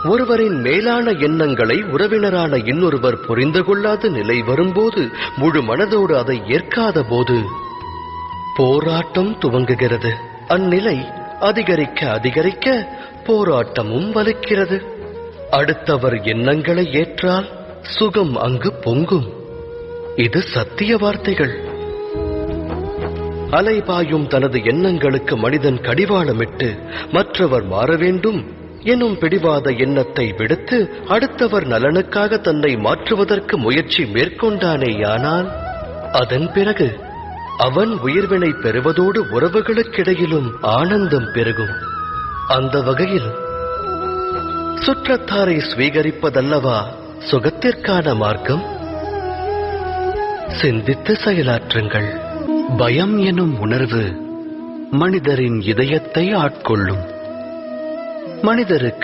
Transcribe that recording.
ஒருவரின் மேலான எண்ணங்களை உறவினரான இன்னொருவர் புரிந்து கொள்ளாத நிலை வரும்போது, முழு மனதோடு அதை ஏற்காத போது போராட்டம் துவங்குகிறது. அந்நிலை அதிகரிக்க அதிகரிக்க போராட்டமும் வலுக்கிறது. அடுத்தவர் எண்ணங்களை ஏற்றால் சுகம் அங்கு பொங்கும். இது சத்திய வார்த்தைகள். அலைபாயும் தனது எண்ணங்களுக்கு மனிதன் கடிவாளமிட்டு மற்றவர் மாற வேண்டும் எனும் பிடிவாத எண்ணத்தை விடுத்து அடுத்தவர் நலனுக்காக தன்னை மாற்றுவதற்கு முயற்சி மேற்கொண்டானேயானால் அதன் பிறகு அவன் உயிர்வினை பெறுவதோடு உறவுகளுக்கிடையிலும் ஆனந்தம் பெருகும். அந்த வகையில் சுற்றத்தாரை ஸ்வீகரிப்பதல்லவா சுகத்திற்கான மார்க்கம்? சிந்தித்து செயலாற்றுங்கள். பயம் எனும் உணர்வு மனிதரின் இதயத்தை ஆட்கொள்ளும். மனிதருக்கு